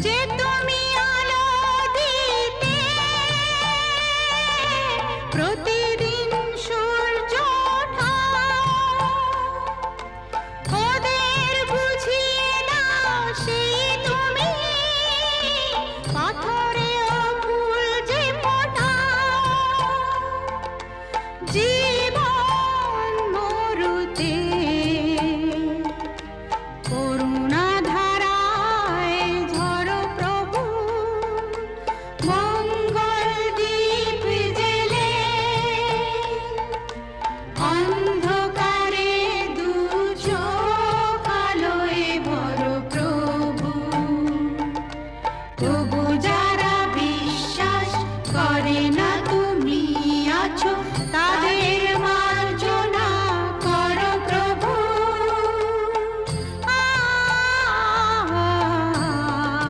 যে তুমি আলো দিতে প্রতিদিন সূর্য ওঠাও, ওদের বুঝিয়ে দাও সেই তুমি পাথরেও ফুল যে ফোটাও। জীবন মরুতে করুণা ধারায় ঝরো প্রভু, মঙ্গল দীপ জেলে অন্ধকারে দু চোখ আলোয় ভরো প্রভু। তবু